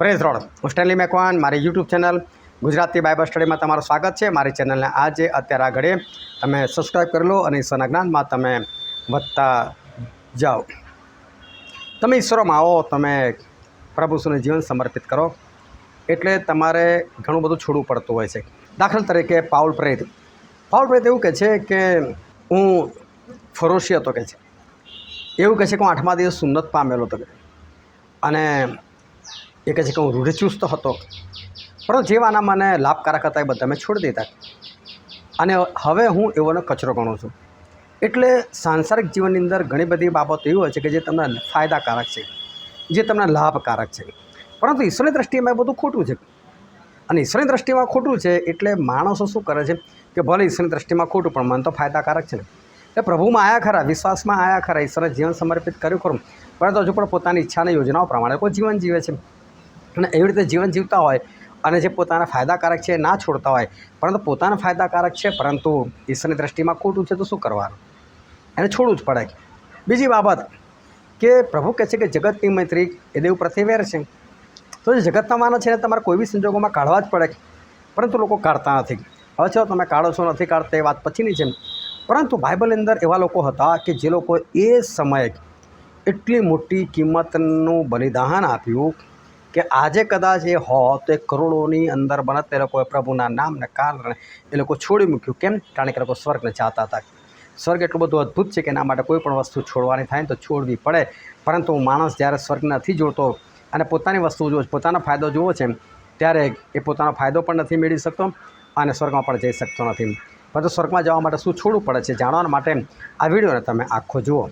Praise road હું Stanley Macwan મારી YouTube channel Gujarati Bible સ્ટડીમાં તમારું સ્વાગત છે। મારી ચેનલને આજે અત્યારે આગળ તમે સબસ્ક્રાઈબ કરી લો અને ઈશ્વરના જ્ઞાનમાં તમે વધતા જાઓ। તમે ઈશ્વરમાં આવો, તમે પ્રભુનું જીવન સમર્પિત કરો એટલે તમારે ઘણું બધું છોડવું પડતું હોય છે। દાખલા તરીકે પાઉલ પ્રેરિત એવું કહે છે કે હું ફરોશી હતો, કહે છે એવું કહે છે કે હું 8મા દિવસ સુન્નત પામેલો હતો અને એ કહે છે કે હું રૂઢિચુસ્ત હતો, પરંતુ જેવાના મને લાભકારક હતા એ બધા મેં છોડી દીધા અને હવે હું એવોનો કચરો ગણું છું। એટલે સાંસારિક જીવનની અંદર ઘણી બધી બાબતો એવી હોય છે કે જે તમને ફાયદાકારક છે, જે તમને લાભકારક છે, પરંતુ ઈશ્વરની દૃષ્ટિમાં એ બધું ખોટું છે। અને ઈશ્વરની દૃષ્ટિમાં ખોટું છે એટલે માણસો શું કરે છે કે ભલે ઈશ્વરની દૃષ્ટિમાં ખોટું પણ મને તો ફાયદાકારક છે ને, એટલે પ્રભુમાં આવ્યા ખરા, વિશ્વાસમાં આવ્યા ખરા, ઈશ્વરને જીવન સમર્પિત કર્યું ખરું, પરંતુ હજુ પણ પોતાની ઈચ્છા અને યોજનાઓ પ્રમાણે કોઈ જીવન જીવે છે અને એવી રીતે જીવન જીવતા હોય અને જે પોતાના ફાયદાકારક છે ના છોડતા હોય, પરંતુ પોતાના ફાયદાકારક છે પરંતુ ઈશ્વરની દૃષ્ટિમાં ખોટું છે તો શું કરવાનું, એને છોડવું જ પડે। બીજી બાબત કે પ્રભુ કહે છે કે જગતની મૈત્રી એ દેવ પ્રત્યે વેર છે, તો જે જગતના માનો છે એને તમારે કોઈ બી સંજોગોમાં કાઢવા જ પડે, પરંતુ લોકો કાઢતા નથી। હવે ચાલો તમે કાઢો છો નથી કાઢતા એ વાત પછીની છે, પરંતુ બાઇબલની અંદર એવા લોકો હતા કે જે લોકો એ સમયે એટલી મોટી કિંમતનું બલિદાન આપ્યું કે આજે કદાચ એ હોત તો એ કરોડોની અંદર બનત, એ લોકોએ પ્રભુના નામને કારણે એ લોકો છોડી મૂક્યું। કેમ? કારણ કે લોકો સ્વર્ગને ચાહતા હતા। સ્વર્ગ એટલું બધું અદ્ભુત છે કે એના માટે કોઈ પણ વસ્તુ છોડવાની થાય ને તો છોડવી પડે, પરંતુ માણસ જ્યારે સ્વર્ગ નથી જોડતો અને પોતાની વસ્તુ જુઓ, પોતાનો ફાયદો જુઓ છે, ત્યારે એ પોતાનો ફાયદો પણ નથી મેળવી શકતો અને સ્વર્ગમાં પણ જઈ શકતો નથી। પરંતુ સ્વર્ગમાં જવા માટે શું છોડવું પડે છે જાણવા માટે આ વિડીયોને તમે આખો જુઓ।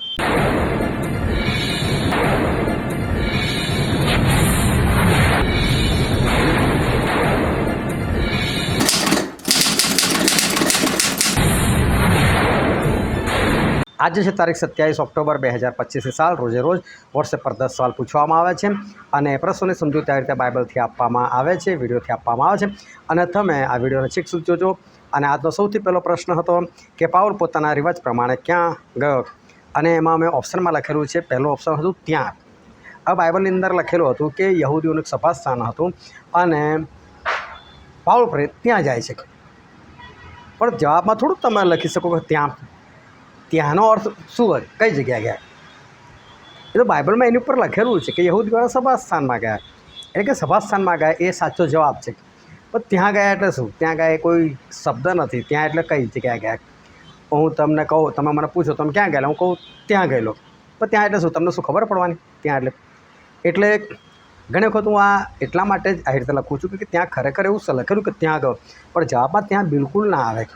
આજે છે તારીખ 27 ઓક્ટોબર 2025 સાલ, રોજે રોજ વોટ્સએપ પર 10 સવાલ પૂછવામાં આવે છે અને પ્રશ્નોની સમજૂતી આ રીતે બાઇબલથી આપવામાં આવે છે, વિડીયોથી આપવામાં આવે છે અને તમે આ વિડીયોને છેક સુધી જોજો। અને આજનો સૌથી પહેલો પ્રશ્ન હતો કે પાઉલ પોતાના રિવાજ પ્રમાણે ક્યાં ગયો, અને એમાં મેં ઓપ્શનમાં લખેલું છે, પહેલું ઓપ્શન હતું ત્યાં। આ બાઇબલની અંદર લખેલું હતું કે યહૂદીઓનું એક સભા સ્થાન હતું અને પાઉલ પ્રેરિત ત્યાં જાય છે, પણ જવાબમાં થોડુંક તમે લખી શકો કે ત્યાંનો અર્થ શું હોય, કઈ જગ્યાએ ગયા, એ તો બાઇબલમાં એની ઉપર લખેલું છે કે યહૂદીવાળા સભાસ્થાનમાં ગયા, એટલે કે સભાસ્થાનમાં ગયા એ સાચો જવાબ છે। પણ ત્યાં ગયા એટલે શું? ત્યાં ગયા એ કોઈ શબ્દ નથી, ત્યાં એટલે કઈ જગ્યાએ ગયા। હું તમને કહું, તમે મને પૂછો તમે ક્યાં ગયેલા, હું કહું ત્યાં ગયેલો, પણ ત્યાં એટલે શું તમને શું ખબર પડવાની ત્યાં એટલે ઘણી વખત હું આ એટલા માટે જ આ રીતે લખું છું કે ત્યાં ખરેખર એવું લખેલું કે ત્યાં ગયો, પણ જવાબમાં ત્યાં બિલકુલ ના આવે,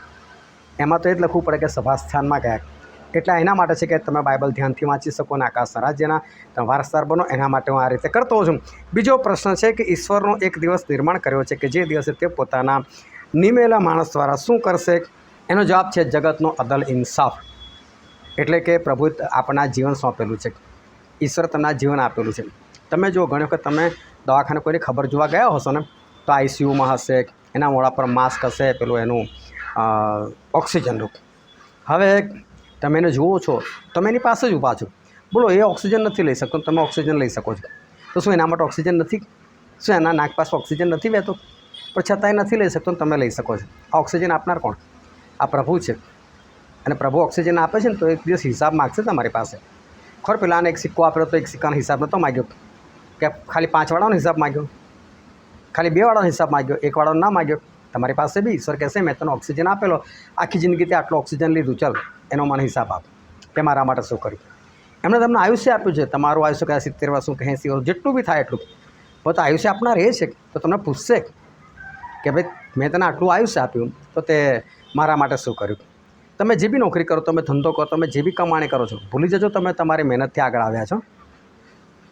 એમાં તો એ જ લખવું પડે કે સભાસ્થાનમાં ગયા। એટલે એના માટે છે કે તમે બાઇબલ ધ્યાનથી વાંચી શકો અને આકાશના રાજ્યના તમે વારસદાર બનો, એના માટે હું આ રીતે કરતો હોઉં છું। બીજો પ્રશ્ન છે કે ઈશ્વરનો એક દિવસ નિર્માણ કર્યો છે કે જે દિવસે તે પોતાના નિમેલા માણસ દ્વારા શું કરશે? એનો જવાબ છે જગતનો અદલ ઇન્સાફ, એટલે કે પ્રભુ આપણા જીવન સોંપેલું છે, ઈશ્વર તમને જીવન આપેલું છે। તમે જો ઘણી વખત તમે દવાખાને કોઈની ખબર જોવા ગયા હશો ને, તો આઈસીયુમાં હશે, એના મોઢા પર માસ્ક હશે, પેલું એનું ઓક્સિજનનું, હવે તમે એને જુઓ છો, તમે એની પાસે જ ઊભા છો, બોલો એ ઓક્સિજન નથી લઈ શકતો, તમે ઓક્સિજન લઈ શકો છો, તો શું એના માટે ઓક્સિજન નથી? શું એના નાક પાસે ઓક્સિજન નથી વહેતો? પણ છતાંય નથી લઈ શકતો, તમે લઈ શકો છો। આ ઓક્સિજન આપનાર કોણ? આ પ્રભુ છે, અને પ્રભુ ઓક્સિજન આપે છે ને તો એક દિવસ હિસાબ માગશે તમારી પાસે। ખબર પેલાને એક સિક્કો આપેલો તો એક સિક્કાનો હિસાબ નહોતો માગ્યો, કે ખાલી 5 વાળાનો હિસાબ માગ્યો, ખાલી 2 વાળાનો હિસાબ માગ્યો, 1 વાળાનો ના માગ્યો। તમારી પાસે બી ઈશ્વર કહેશે મેં તને ઓક્સિજન આપેલો, આખી જિંદગીથી આટલો ઓક્સિજન લીધું, ચાલ એનો મને હિસાબ આપ કે મારા માટે શું કર્યું। એમણે તમને આયુષ્ય આપ્યું છે, તમારું આયુષ્ય કદાચ 70 વર્ષ કે 80 વર્ષ જેટલું બી થાય એટલું, તો આયુષ્ય આપનાર એ છે, તો તમને પૂછશે કે ભાઈ મેં તને આટલું આયુષ્ય આપ્યું તો તે મારા માટે શું કર્યું। તમે જે બી નોકરી કરો, તમે ધંધો કરો, તમે જે બી કમાણી કરો છો, ભૂલી જજો તમે તમારી મહેનતથી આગળ આવ્યા છો।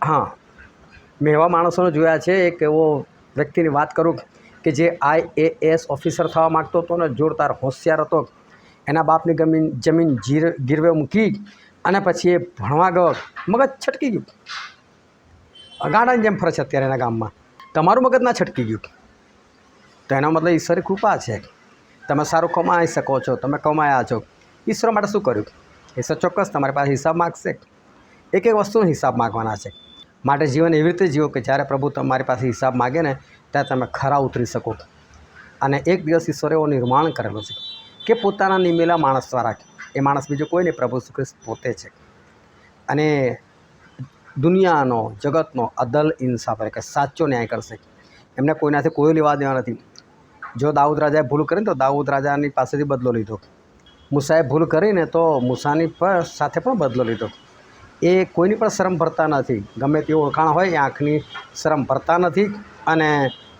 હા, મેં એવા માણસોને જોયા છે, એક એવો વ્યક્તિની વાત કરું કે જે IAS ઓફિસર થવા માગતો હતો ને જોરદાર હોશિયાર હતો, એના બાપની જમીન ગીરવે મૂકી અને પછી એ ભણવા ગયો, મગજ છટકી ગયું, ગાંડાની જેમ ફરે છે અત્યારે એના ગામમાં, તમારું મગજ ના છટકી ગયું તો એનો મતલબ ઈશ્વરની કૃપા છે, તમે સારું કમાઈ શકો છો, તમે કમાયા છો। ઈશ્વર માટે શું કર્યું? ઈશ્વર ચોક્કસ તમારી પાસે હિસાબ માગશે, એક એક વસ્તુનો હિસાબ માગવાના છે। માટે જીવન એવી રીતે જીવો કે જ્યારે પ્રભુ તમારી પાસે હિસાબ માગે ને ત્યારે તમે ખરા ઉતરી શકો. અને એક દિવસ ઈશ્વરે એવો નિર્માણ કરેલો છે કે પોતાના નિમેલા માણસ દ્વારા, એ માણસ બીજો કોઈ નહીં, પ્રભુ શ્રી કૃષ્ણ પોતે છે. અને દુનિયાનો, જગતનો અદલ ઇન્સાફ એટલે કે સાચો ન્યાય કરશે. એમને કોઈનાથી કોઈ લેવા દેવા નથી. જો દાઉદ રાજાએ ભૂલ કરીને તો દાઉદ રાજાની પાસેથી બદલો લીધો. મૂસાએ ભૂલ કરીને તો મૂસાની સાથે પણ બદલો લીધો. એ કોઈની પણ શરમ ભરતા નથી. ગમે તેવું ઓળખાણ હોય એ આંખની શરમ ભરતા નથી અને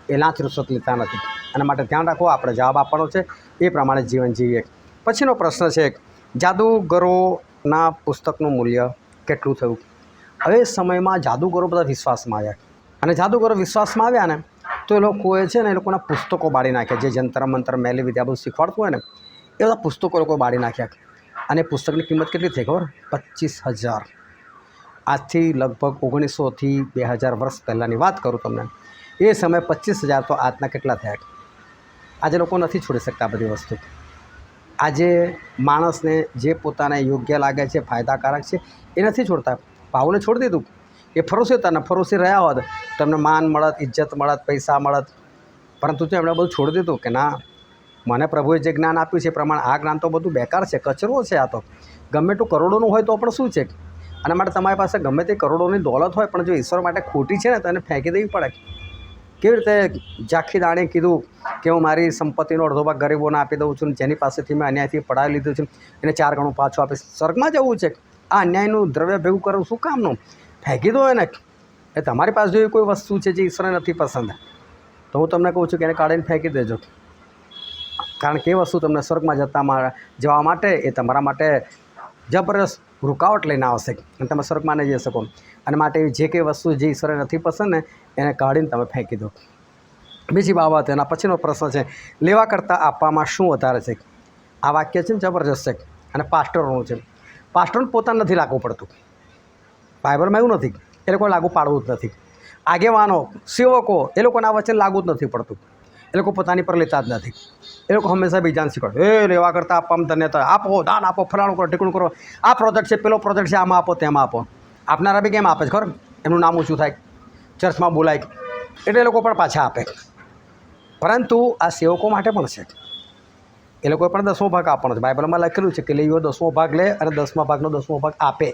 એ લાંચ રૂશ્વત લેતા નથી. અને માટે ધ્યાન રાખો, આપણે જવાબ આપવાનો છે એ પ્રમાણે જીવન જીવીએ. પછીનો પ્રશ્ન છે, જાદુગરોના પુસ્તકનું મૂલ્ય કેટલું થયું? હવે સમયમાં જાદુગરો બધા વિશ્વાસમાં આવ્યા. અને જાદુગરો વિશ્વાસમાં આવ્યા ને તો એ લોકોએ છે ને એ લોકોના પુસ્તકો બાળી નાખ્યા. જે જંતર મંતર મેલી વિદ્યા બધું શીખવાડતું હોય ને એ બધા પુસ્તકો લોકો બાળી નાખ્યા. અને પુસ્તકની કિંમત કેટલી થઈ ખબર? 25,000. આજથી લગભગ 1900થી 2000 વર્ષ પહેલાંની વાત કરું તમને. એ સમયે 25,000 તો આજના કેટલા થયા? આજે લોકો નથી છોડી શકતા બધી વસ્તુ. આજે માણસને જે પોતાને યોગ્ય લાગે છે, ફાયદાકારક છે, એ નથી છોડતા. ભાવને છોડી દીધું. એ ફરોશી હતા ને ફરોશી રહ્યા હોત તમને માન મળત, ઇજ્જત મળત, પૈસા મળત. પરંતુ જો એમણે બધું છોડી દીધું કે ના, મને પ્રભુએ જે જ્ઞાન આપ્યું છે એ પ્રમાણે આ જ્ઞાન તો બધું બેકાર છે, કચરો છે. આ તો ગમે એટલું કરોડોનું હોય તો પણ શું છે? અને માટે તમારી પાસે ગમે તે કરોડોની દોલત હોય પણ જો ઈશ્વર માટે ખોટી છે ને તો એને ફેંકી દેવી પડે. કેવી રીતે ઝાંખી દાણે કીધું કે હું મારી સંપત્તિનો અડધો ભાગ ગરીબોને આપી દઉં છું, જેની પાસેથી મેં અન્યાયથી પડાવી લીધું છે એને 4 ગણું પાછું આપીશ. સ્વર્ગમાં જવું છે, આ અન્યાયનું દ્રવ્ય ભેગું કરવું શું કામનું? ફેંકી દો એને. એ તમારી પાસે જો એવી કોઈ વસ્તુ છે જે ઈશ્વરને નથી પસંદ તો હું તમને કહું છું કે એને કાઢીને ફેંકી દેજો. કારણ કે એ વસ્તુ તમને સ્વર્ગમાં જવા માટે એ તમારા માટે જબરદસ્ત રૂકાવટ લઈને આવશે અને તમે સ્વર્ગમાં નહીં જઈ શકો. અને માટે જે કંઈ વસ્તુ જે ઈશ્વરને નથી પસંદ ને એને કાઢીને તમે ફેંકી દો. બીજી બાબત, એના પછીનો પ્રશ્ન છે, લેવા કરતાં આપવામાં શું વધારે છે? આ વાક્ય છે ને જબરજસ્ત છે અને પાસ્ટરોનું છે. પાસ્ટરને પોતાને નથી લાગવું પડતું. બાઇબલમાં એવું નથી. એ લોકો લાગુ પાડવું જ નથી. આગેવાનો, સેવકો, એ લોકોના વચન લાગુ જ નથી પડતું. એ લોકો પોતાની પર લેતા જ નથી. એ લોકો હંમેશા બીજાને શીખવાડે, એ લેવા કરતાં આપવામાં ધન્યતા, આપો, દાન આપો, ફલાણું કરો, ઠીકણું કરો, આ પ્રોજેક્ટ છે, પેલો પ્રોજેક્ટ છે, આમાં આપો, તેમાં આપો. આપનારા બી કેમ આપે છે ખબર? એમનું નામ ઊંચું થાય, ચર્ચમાં બોલાય એટલે એ લોકો પણ પાછા આપે. પરંતુ આ સેવકો માટે પણ છે. એ લોકોએ પણ 10મો ભાગ આપવાનો છે. બાઇબલમાં લખેલું છે કે લેવીઓ 10મો ભાગ લે અને 10મા ભાગનો 10મો ભાગ આપે.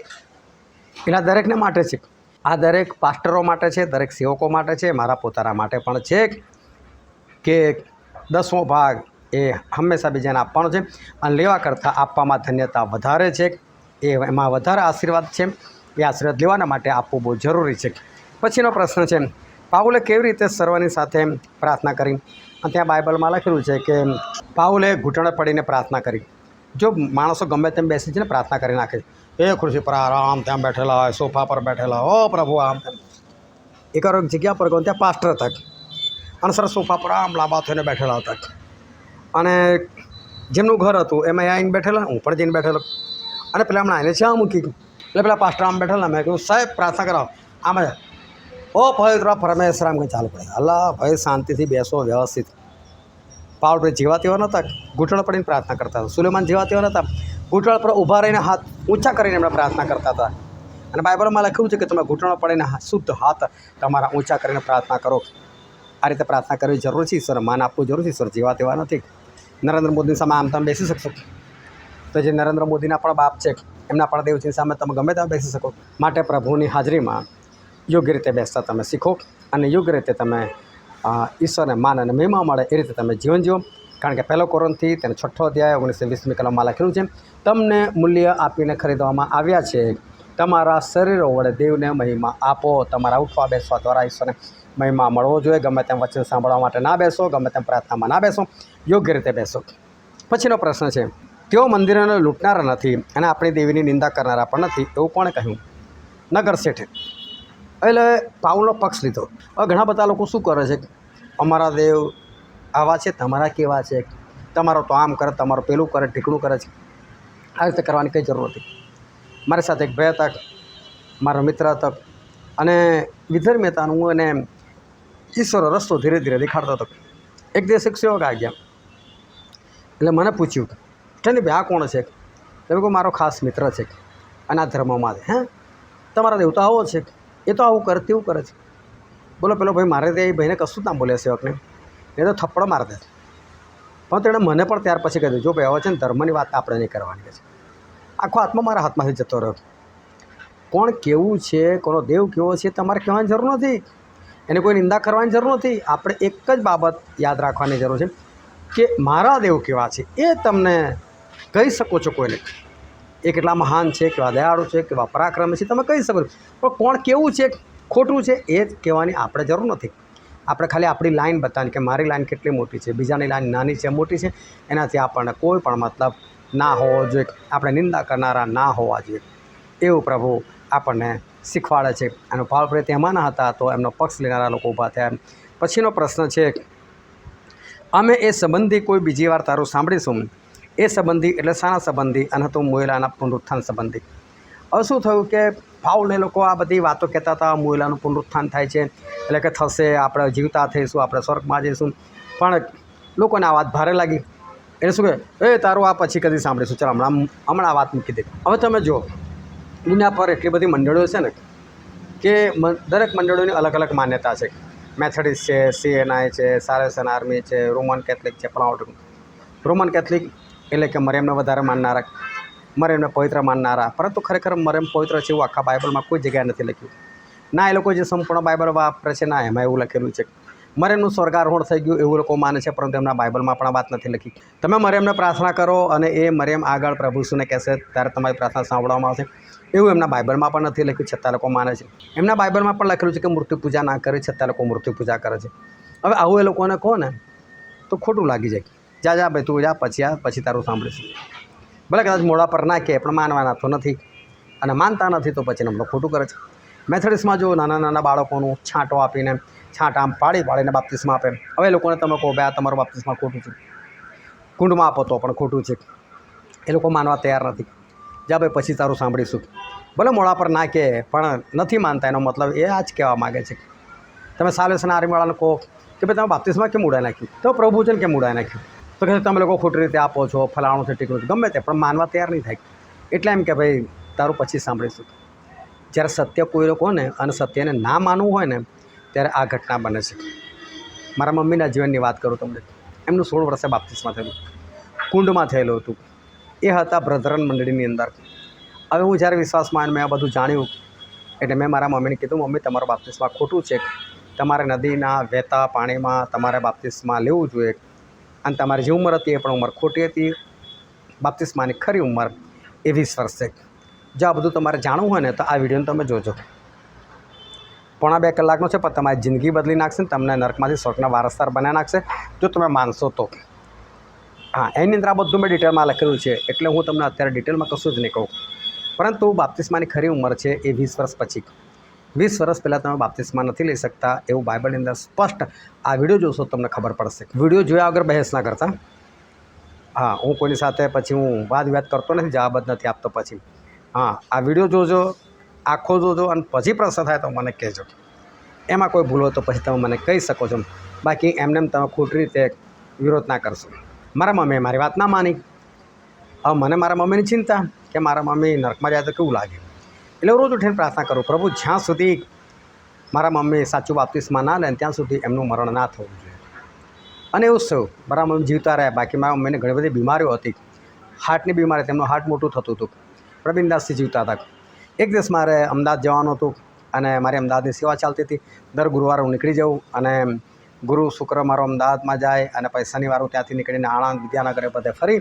એટલે દરેકને માટે છે. આ દરેક પાસ્ટરો માટે છે, દરેક સેવકો માટે છે, મારા પોતાના માટે પણ છે કે 10મો ભાગ એ હંમેશા બીજાને આપવાનો છે. અને લેવા કરતાં આપવામાં ધન્યતા વધારે છે. એમાં વધારે આશીર્વાદ છે. એ આશીર્વાદ લેવાના માટે આપવું બહુ જરૂરી છે. પછીનો પ્રશ્ન છે, પાઉલે કેવી રીતે સર્વની સાથે પ્રાર્થના કરી? અને ત્યાં બાઇબલમાં લખેલું છે કે પાઉલે ઘૂંટણે પડીને પ્રાર્થના કરી. જો માણસો ગમે તેમ બેસી છે ને પ્રાર્થના કરી નાખે, એ ખુરશી પર આરામ ત્યાં બેઠેલા હોય, સોફા પર બેઠેલા, ઓ પ્રભુ આમ તેમ. એક જગ્યા પર ગયો ત્યાં પાસ્ટર હતા અને સરસ સોફા પર આમ લાંબા થઈને બેઠેલા હતા. અને જેમનું ઘર હતું એમાં આવીને બેઠેલા, હું પણ જઈને બેઠેલો. અને પેલા હમણાં એને ચા મૂકી એટલે પેલા પાસ્ટર આમ બેઠેલા. મેં કહ્યું, સાહેબ પ્રાર્થના કરાવો. આમ જ ઓ પવિત્ર પરમેશ્વર આમ કંઈ ચાલુ પડે. અલ્લાહ ભાઈ શાંતિથી બેસો, વ્યવસ્થિત. પાવલ ભાઈ જેવા તેવા નહોતા, ઘૂંટણ પડીને પ્રાર્થના કરતા હતા. સુલેમાન જેવા તેવા નહોતા, ઘૂંટણ પર ઊભા રહીને હાથ ઊંચા કરીને એમણે પ્રાર્થના કરતા હતા. અને બાઇબલમાં લખ્યું છે કે તમે ઘૂંટણ પડીને શુદ્ધ હાથ તમારા ઊંચા કરીને પ્રાર્થના કરો. આ રીતે પ્રાર્થના કરવી જરૂર છે. ઈશ્વર માન આપવું જરૂર છે. ઈશ્વર જેવા તેવા નથી. નરેન્દ્ર મોદીની સામે આમ તમે બેસી શકશો તો જે નરેન્દ્ર મોદીના પણ બાપ છે એમના પણ દેવજીની સામે તમે ગમે ત્યાં બેસી શકો. માટે પ્રભુની હાજરીમાં યોગ્ય રીતે બેસતા તમે શીખો અને યોગ્ય રીતે તમે ઈશ્વરને માન અને મહિમા મળે એ રીતે તમે જીવન જીવો. કારણ કે 1 કોરિન્થીથી તેનો 6ઠો અધ્યાય 19-20મી કલમમાં લખેલું છે, તમને મૂલ્ય આપીને ખરીદવામાં આવ્યા છે, તમારા શરીરો વડે દેવને મહિમા આપો. તમારા ઉઠવા બેસવા દ્વારા ઈશ્વરને મહિમા મળવો જોઈએ. ગમે તેમ વચન સાંભળવા માટે ના બેસો, ગમે તેમ પ્રાર્થનામાં ના બેસો, યોગ્ય રીતે બેસો. પછીનો પ્રશ્ન છે, તેઓ મંદિરોને લૂંટનારા નથી અને આપણી દેવીની નિંદા કરનારા પણ નથી એવું કોણે કહ્યું? નગર શેઠે. એટલે પાઉલનો પક્ષ લીધો. હવે ઘણા બધા લોકો શું કરે છે, અમારા દેવ આવા છે, તમારા કેવા છે, તમારો તો આમ કરે, તમારું પેલું કરે, ઠીકણું કરે છે. આ રીતે કરવાની કંઈ જરૂર નથી. મારી સાથે એક ભાઈ હતા, મારો મિત્ર હતો અને વિધર્મ્યતાનું હું એને ઈશ્વર રસ્તો ધીરે ધીરે દેખાડતો હતો. એક દિવસ એક સેવક આવી ગયા એટલે મને પૂછ્યું, ઠંડી ભાઈ આ કોણ છે? એટલે કહું મારો ખાસ મિત્ર છે અને આ ધર્મમાં છે. હે તમારા દેવતા આવો છે? એ તો આવું કરે તેવું કરે છે. બોલો પેલો ભાઈ મારે તે એ ભાઈને કશું જ ના બોલે સેવકને, એ તો થપ્પડો મારી દે. પણ તેણે મને પણ ત્યાર પછી કહી દીધું, જો ભાઈ હવે છે ને ધર્મની વાત આપણે નહીં કરવાની છે. આખો આત્મા મારા હાથમાંથી જતો રહ્યો. કોણ કેવું છે, કોનો દેવ કેવો છે તમારે કહેવાની જરૂર નથી, એને કોઈ નિંદા કરવાની જરૂર નથી. આપણે એક જ બાબત યાદ રાખવાની જરૂર છે કે મારા દેવ કેવા છે એ તમને કહી શકો છો કોઈને. એ કેટલા મહાન છે, કેવા દયાળુ છે, કેવા પરાક્રમી છે તમે કહી શકો છો. પણ કોણ કેવું છે, ખોટું છે એ જ કહેવાની આપણે જરૂર નથી. આપણે ખાલી આપણી લાઈન બતાવવાની કે મારી લાઈન કેટલી મોટી છે, બીજાની લાઈન નાની છે, મોટી છે, એનાથી આપણને કોઈ પણ મતલબ ના હોવો જોઈએ. આપણે નિંદા કરનારા ના હોવા જોઈએ, એવું પ્રભુ આપણને શીખવાડે છે. અને પાવલ પ્રેત એમાં ના હતા તો એમનો પક્ષ લેનારા લોકો ઊભા થયા. પછીનો પ્રશ્ન છે, અમે એ સંબંધી કોઈ બીજી વાર તારું સાંભળીશું. એ સંબંધી એટલે શાના સંબંધી? અને તો મોયેલાના પુનરુત્થાન સંબંધી. હવે શું થયું કે પાઉલને લોકો આ બધી વાતો કહેતા હતા, મોયેલાનું પુનરુત્થાન થાય છે એટલે કે થશે, આપણે જીવતા થઈશું, આપણે સ્વર્ગમાં જઈશું. પણ લોકોને આ વાત ભારે લાગી. એટલે શું કહે, એ તારું આ પછી કદી સાંભળીશું, ચાલો હમણાં આ વાત મૂકી દે. હવે તમે જો દુનિયા પર એટલી બધી મંડળીઓ છે ને કે દરેક મંડળીઓની અલગ અલગ માન્યતા છે. મેથોડિસ્ટ છે, CNI છે, સાલ્વેશન આર્મી છે, રોમન કેથલિક છે. પણ રોમન કેથલિક એટલે કે મરિયમને વધારે માનનારા, મરિયમને પવિત્ર માનનારા. પરંતુ ખરેખર મરિયમ પવિત્ર છે એવું આખા બાઇબલમાં કોઈ જગ્યાએ નથી લખ્યું. ના એ લોકો જે સંપૂર્ણ બાઇબલ વાપરે છે ના એમાં એવું લખેલું છે. મરિયમનું સ્વર્ગારોહણ થઈ ગયું એવું લોકો માને છે, પરંતુ એમના બાઇબલમાં પણ વાત નથી લખી. તમે મરિયમને પ્રાર્થના કરો અને એ મરિયમ આગળ પ્રભુ શુંને કહેશે ત્યારે તમારી પ્રાર્થના સાંભળવામાં આવશે, એવું એમના બાઇબલમાં પણ નથી લખ્યું, છતાં લોકો માને છે. એમના બાઇબલમાં પણ લખેલું છે કે મૃત્યુ પૂજા ના કરે, છતાં લોકો મૃત્યુ પૂજા કરે છે. હવે આવું એ લોકોને કહો ને તો ખોટું લાગી જાય. જા ભાઈ તું જા, પછી તારું સાંભળીશું. ભલે કદાચ મોડા પર ના કહે પણ માનવાના તો નથી, અને માનતા નથી તો પછી એમનો ખોટું કરે છે. મેથોડિસ્ટમાં જો નાના નાના બાળકોનું છાંટો આપીને છાંટ આમ પાડીને બાપ્તિસ્મા આપે. હવે એ લોકોને તમે કહો ભાઈ આ તમારું બાપ્તિસ્મા ખોટું છે, કુંડમાં આપો તો પણ ખોટું છે. એ લોકો માનવા તૈયાર નથી. જા ભાઈ પછી તારું સાંભળીશું. ભલે મોડા પર ના કહે પણ નથી માનતા, એનો મતલબ એ આ જ કહેવા માગે છે. તમે સાલ્વેશન આર્મીવાળાને કહો કે ભાઈ તમે બાપ્તિસ્મા કેમ ઉડાવી નાખ્યું, તો પ્રભુજન કેમ ઉડાવી નાખ્યું, તો કહે તમે લોકો ખોટી રીતે આપો છો, ફલાણું છે, ટીકડું છે, ગમે તે, પણ માનવા તૈયાર નહીં થાય. એટલે એમ કે ભાઈ તારું પછી સાંભળીશું. જ્યારે સત્ય કોઈ લોકો ને અને સત્યને ના માનવું હોય ને ત્યારે આ ઘટના બને છે. મારા મમ્મીના જીવનની વાત કરું તમને. એમનું 16 વર્ષે બાપ્તિસ્મા થયેલું, કુંડમાં થયેલું હતું. એ હતા બ્રધરન મંડળીની અંદર. હવે હું જ્યારે વિશ્વાસમાં મેં આ બધું જાણ્યું એટલે મેં મારા મમ્મીને કીધું, મમ્મી તમારું બાપ્તિસ્મા ખોટું છે, તમારે નદીના વહેતા પાણીમાં તમારે બાપ્તિસ્મા લેવું જોઈએ. અને તમારી જે ઉંમર હતી એ પણ ઉંમર ખોટી હતી. બાપ્તિસ્માની ખરી ઉંમર એ 20 વર્ષ છે. જો આ બધું તમારે જાણવું હોય ને તો આ વિડીયોને તમે જોજો. 1.5 કલાકનો છે, પણ તમારી જિંદગી બદલી નાખશે ને તમને નરકમાંથી સ્વર્ગના વારસદાર બનાવી નાખશે જો તમે માનશો તો. હા, એની અંદર આ બધું મેં ડિટેલમાં લખેલું છે, એટલે હું તમને અત્યારે ડિટેલમાં કશું જ નહીં કહું. પરંતુ બાપ્તિસ્માની ખરી ઉંમર છે એ 20 વર્ષ પછી. 20 વર્ષ પહેલાં તમે બાપ્તિસ્મા નથી લઈ શકતા એવું બાઇબલની અંદર સ્પષ્ટ. આ વિડીયો જોશો તમને ખબર પડશે. વિડીયો જોયા વગર બહેસ ના કરતા. હા, હું કોઈની સાથે પછી હું વાદ વિવાદ કરતો નથી, જવાબ જ નથી આપતો પછી. હા, આ વિડીયો જોજો, આખો જોજો, અને પછી પ્રશ્ન થાય તો મને કહેજો. એમાં કોઈ ભૂલ હોય તો પછી તમે મને કહી શકો છો. બાકી એમને તમે ખોટી રીતે વિરોધ ના કરશો. મારા મમ્મીએ મારી વાત ના માની. હવે મને મારા મમ્મીની ચિંતા કે મારા મમ્મી નરકમાં જાય તો કેવું લાગે. એટલે રોજ ઉઠીને પ્રાર્થના કરું, પ્રભુ જ્યાં સુધી મારા મમ્મી સાચું બાપ્તિસ્મા ના લે ત્યાં સુધી એમનું મરણ ના થવું જોઈએ. અને એવું જ થયું, મારા મમ્મી જીવતા રહ્યા. બાકી મારા મમ્મીને ઘણી બધી બીમારીઓ હતી, હાર્ટની બીમારી, તેમનું હાર્ટ મોટું થતું હતું, પણ બિંદાસથી જીવતા હતા. એક દિવસ મારે અમદાવાદ જવાનું હતું અને મારી અમદાવાદની સેવા ચાલતી હતી. દર ગુરુવારે હું નીકળી જાઉં અને ગુરુ શુક્ર મારો અમદાવાદમાં જાય અને પછી શનિવારે ત્યાંથી નીકળીને આણંદ વિદ્યાનગરે બધે ફરી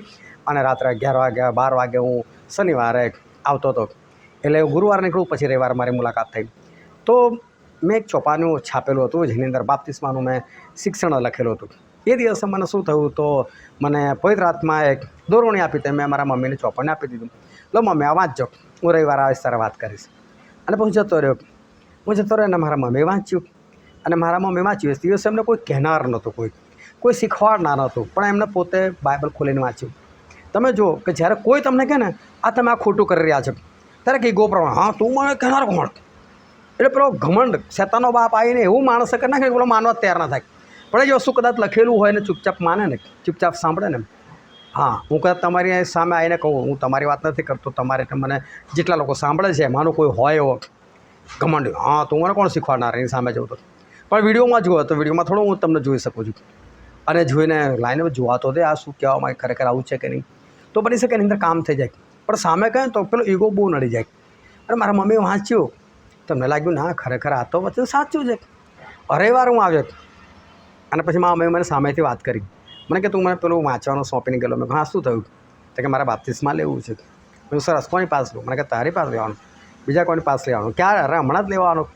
અને રાત્રે 11 વાગે 12 વાગે હું શનિવારે આવતો હતો. એટલે ગુરુવારે નીકળું, પછી રવિવારે મારી મુલાકાત થઈ. તો મેં એક ચોપાનું છાપેલું હતું જેની અંદર બાપ્તિસ્માનું મેં શિક્ષણ લખેલું હતું. એ દિવસે મને શું થયું, તો મને પવિત્ર આત્માએ એક દોરવણી આપી. તો મેં મારા મમ્મીને ચોપાને આપી દીધું, લો મમ્મી આ વાંચજો, હું રવિવારે આવીશ ત્યારે વાત કરીશ. અને પછી જતો રહ્યો. હું જતો રહ્યો અને મારા મમ્મીએ વાંચ્યું. અને મારા મમ્મી વાંચ્યું. એ દિવસે એમને કોઈ કહેનાર નહોતું, કોઈ શીખવાડનાર નહોતું, પણ એમને પોતે બાઇબલ ખોલીને વાંચ્યું. તમે જુઓ કે જ્યારે કોઈ તમને કહે ને આ તમે આ ખોટું કરી રહ્યા છો, ત્યારે કે ગોપ્રમાણ, હા તું મને કહેનાર કોણ? એટલે પેલો ઘમંડ શેતાનો બાપ આવીને એવું માણસે કરી નાખે કે પેલો માનવા તૈયાર ના થાય. પણ એ વસ્તુ કદાચ લખેલું હોય ને ચૂપચાપ માને ને, ચૂપચાપ સાંભળે ને. હા, હું કદાચ તમારી સામે આવીને કહું, હું તમારી વાત નથી કરતો, તમારે મને જેટલા લોકો સાંભળે છે એમાંનું કોઈ હોય એવો ઘમંડ, હા તું મને કોણ શીખવાડનાર એની સામે જવું તો. પણ વિડીયોમાં જુઓ તો વિડીયોમાં થોડું હું તમને જોઈ શકું છું, અને જોઈને લાઈને જોવાતો તે આ શું કહેવા માંગે, ખરેખર આવું છે કે નહીં. તો બની શકે એની અંદર કામ થઈ જાય, પણ સામે કહે તો પેલો ઈગો બહુ નડી જાય. અને મારા મમ્મીએ વાંચ્યું તો મને લાગ્યું ના ખરેખર આ તો બધું સાચું છે. વાર હું આવ્યો અને પછી મારા મમ્મીએ મને સામેથી વાત કરી. મને કે તું મને પેલું વાંચવાનું સોંપીને ગયેલો. મેં હા શું થયું? તો કે મારા બાપ્તિસ્મા લેવું છે. મેં સરસ, કોની પાસ લઉં? મને કે તારી પાસ લેવાનું, બીજા કોની પાસ લેવાનું? ક્યારે? અરે હમણાં જ લેવાનું.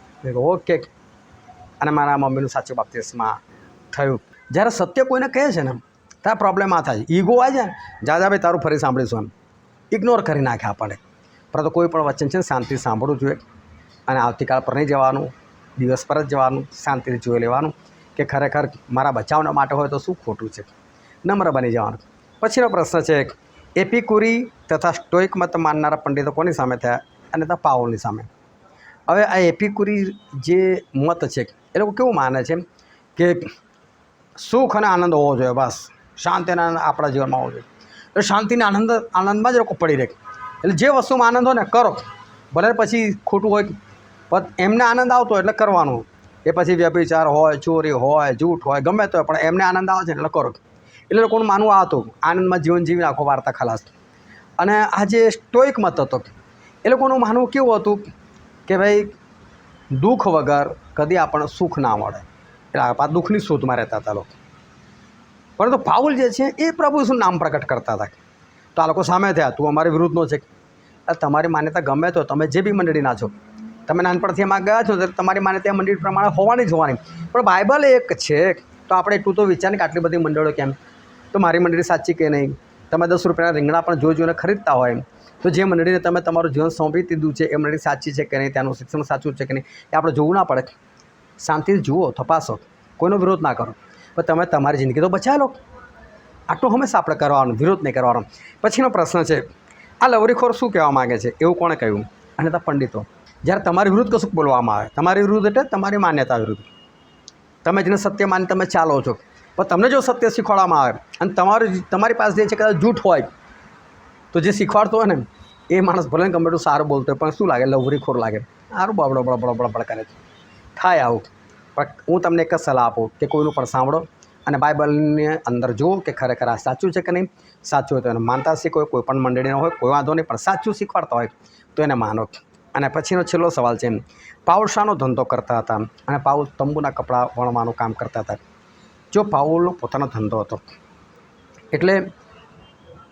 ઓકે. અને મારા મમ્મીનું સાચું બાપ્તિસ્મા થયું. જ્યારે સત્ય કોઈને કહે છે ને ત્યાં પ્રોબ્લેમ આ થાય, ઈગો આવી જાય ને, જા ભાઈ તારું ફરી સાંભળીશું, એમ ઇગ્નોર કરી નાખે આપણને. પરંતુ કોઈ પણ વચન છે ને શાંતિથી સાંભળવું જોઈએ, અને આવતીકાલ પર નહીં જવાનું, દિવસ પર જ જવાનું, શાંતિથી જોઈ લેવાનું કે ખરેખર મારા બચાવના માટે હોય તો શું ખોટું છે, નમ્ર બની જવાનું. પછીનો પ્રશ્ન છે, એપિકુરી તથા સ્ટોઇક મત માનનારા પંડિતો કોની સામે થયા? અને ત્યાં પાઉલની સામે. હવે આ એપિકુરી જે મત છે એ લોકો કેવું માને છે કે સુખ અને આનંદ હોવો જોઈએ, બસ શાંતિ અને આનંદ આપણા જીવનમાં હોવો જોઈએ. એટલે શાંતિને આનંદમાં જ લોકો પડી રહે. એટલે જે વસ્તુમાં આનંદ હોય ને કરો, ભલે પછી ખોટું હોય, પણ એમને આનંદ આવતો એટલે કરવાનું. એ પછી વ્યભિચાર હોય, ચોરી હોય, જૂઠ હોય, ગમે તો હોય, પણ એમને આનંદ આવે છે એટલે કરો. એટલે લોકોનું માનવું આ હતું, આનંદમાં જીવન જીવી નાખો, વાર્તા ખલાસ. અને આ જે સ્ટોઇક મત હતો એ લોકોનું માનવું કેવું હતું કે ભાઈ દુઃખ વગર કદી આપણને સુખ ના મળે, એટલે આ દુઃખની શોધમાં રહેતા હતા લોકો. પરંતુ પાઉલ જે છે એ પ્રભુ શું નામ પ્રગટ કરતા હતા. તો આ લોકો સામે થયા, તું અમારી વિરુદ્ધનો છે. તમારી માન્યતા ગમે તો તમે જે બી મંડળીના છો, તમે નાનપણથી એમાં ગયા છો, તમારી માન્યતા મંડળી પ્રમાણે હોવાની જ હોવાની. પણ બાઇબલ એક છે, તો આપણે એટલું તો વિચારીએ કે આટલી બધી મંડળો કેમ, તો મારી મંડળી સાચી કે નહીં. તમે 10 રૂપિયાના રીંગણા પણ જોઈને ખરીદતા હોય, તો જે મંડળીને તમે તમારું જીવન સોંપી દીધું છે એ મંડળી સાચી છે કે નહીં, ત્યાંનું શિક્ષણ સાચું છે કે નહીં, એ આપણે જોવું ના પડે. શાંતિથી જુઓ, તપાસો, કોઈનો વિરોધ ના કરો, પણ તમે તમારી જિંદગી તો બચાવી લો. આટલું હંમેશા આપણે કરવાનું, વિરોધ નહીં કરવાનો. પછીનો પ્રશ્ન છે, આ લવરીખોર શું કહેવા માગે છે? એવું કોણે કહ્યું? અને ત્યાં પંડિતો. જ્યારે તમારી વિરુદ્ધ કશું બોલવામાં આવે, તમારી વિરુદ્ધ એટલે તમારી માન્યતા વિરુદ્ધ, તમે જેને સત્ય માની તમે ચાલો છો, પણ તમને જો સત્ય શીખવાડવામાં આવે અને તમારી પાસે જે છે કદાચ જૂઠ હોય, તો જે શીખવાડતો હોય ને એ માણસ ભલે ગમે એટલું સારું બોલતો હોય, પણ શું લાગે? લવરીખોર લાગે. સારું બબડો બળબડ કરે છે, થાય આવું. પણ હું તમને એક જ સલાહ આપું કે કોઈનું પણ સાંભળો અને બાઇબલની અંદર જુઓ કે ખરેખર આ સાચું છે કે નહીં. સાચું હોય તો એને માનતા શીખો, કોઈ પણ મંડળીનો હોય કોઈ વાંધો નહીં, પણ સાચું શીખવાડતા હોય તો એને માનો. અને પછીનો છેલ્લો સવાલ છે, પાઉલ શાનો ધંધો કરતા હતા? અને પાઉલ તંબુના કપડાં વણવાનું કામ કરતા હતા. જો પાઉલનો પોતાનો ધંધો હતો, એટલે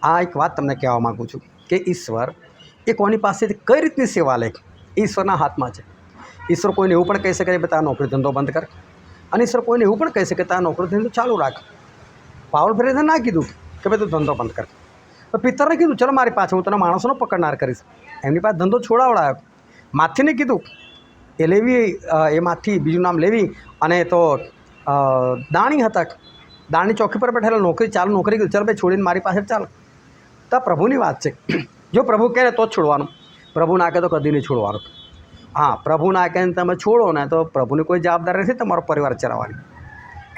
આ એક વાત તમને કહેવા માગું છું કે ઈશ્વર એ કોની પાસેથી કઈ રીતની સેવા લે, ઈશ્વરના હાથમાં છે. ઈશ્વર કોઈને એવું પણ કહી શકે કે તારા નોકરી ધંધો બંધ કર, અને ઈશ્વર કોઈને એવું પણ કહી શકે તારા નોકરી ધંધો ચાલુ રાખ. પાઉલ ફરીને ના કીધું કે ભાઈ તું ધંધો બંધ કર, તો પિત્તરને કીધું ચલો મારી પાસે, હું તને માણસોનો પકડનાર કરીશ. એમની પાસે ધંધો છોડાવડાયો. માથીને કીધું, એ લેવી, એ માથી બીજું નામ લેવી, અને તો દાણી હતા, દાણી ચોકી પર બેઠેલા, નોકરી ચાલુ નોકરી કીધું ચાલ ભાઈ છોડીને મારી પાસે ચાલ. તો આ પ્રભુની વાત છે. જો પ્રભુ કહે ને તો જ છોડવાનું, પ્રભુ ના કહે તો કદી નહીં છોડવાનું. હા, પ્રભુ ના કહે તમે છોડો ને તો પ્રભુની કોઈ જવાબદારી નથી તમારો પરિવાર ચલાવવાની.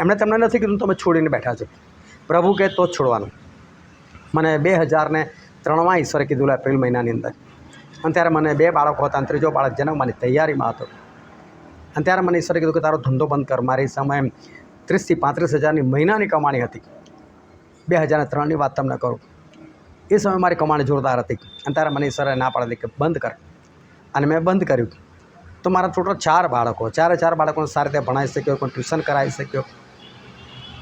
એમણે તમને નથી કીધું તમે છોડીને બેઠા છો, પ્રભુ કહે તો જ છોડવાનું. મને 2003માં ઈશ્વરે કીધું એપ્રિલ મહિનાની અંદર, અને ત્યારે મને 2 બાળકો હતા, અને ત્રીજો બાળક જન્મવાની તૈયારીમાં હતો. અને ત્યારે મને ઈશ્વરે કીધું કે તારો ધંધો બંધ કર. મારી સમયે 30,000 થી 35,000ની મહિનાની કમાણી હતી. 2003ની વાત તમને કરું, એ સમયે મારી કમાણી જોરદાર હતી. અને ત્યારે મને ઈશ્વરે ના પાડી કે બંધ કર, અને મેં બંધ કર્યું. તો મારા ટોટલ 4 બાળકો, 4 બાળકોને સારી રીતે ભણાવી શક્યો, કોઈ ટ્યુશન કરાવી શક્યો,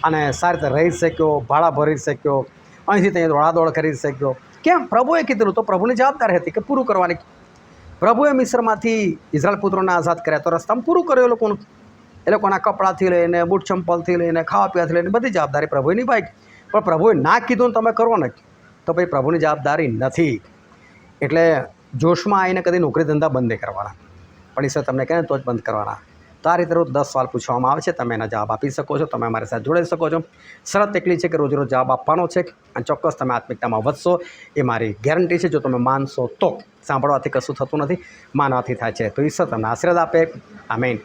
અને સારી રીતે રહી શક્યો, ભાડા ભરી શક્યો, અહીંથી ત્યાં દોડાદોડ કરી શક્યો. કેમ? પ્રભુએ કીધું, તો પ્રભુની જવાબદારી હતી કે પૂરું કરવાની. પ્રભુએ મિસ્રમાંથી ઇઝરાયલ પુત્રોને આઝાદ કર્યા, તો રસ્તામાં પૂરું કર્યું એ લોકોનું. એ લોકોના કપડાંથી લઈને, બૂટ ચંપલથી લઈને, ખાવા પીવાથી લઈને બધી જવાબદારી પ્રભુએ નિભાવી. પણ પ્રભુએ ના કીધું ને તમે કરો ને, તો ભાઈ પ્રભુની જવાબદારી નથી. એટલે જોશમાં આવીને કદી નોકરી ધંધા બંધ નહીં કરવાના, પણ ઈશ્વર તમને કહે ને તો જ બંધ કરવાના. તો આ રીતે રોજ 10 સવાલ પૂછવામાં આવે છે, તમે એના જવાબ આપી શકો છો, તમે અમારી સાથે જોડાઈ શકો છો. શરત એટલી છે કે રોજ જવાબ આપવાનો છે, અને ચોક્કસ તમે આત્મિકતામાં વધશો, એ મારી ગેરંટી છે. જો તમે માનશો તો. સાંભળવાથી કશું થતું નથી, માનવાથી થાય છે. તો ઈશ્વર તમને આશીર્વાદ આપે. આમેન.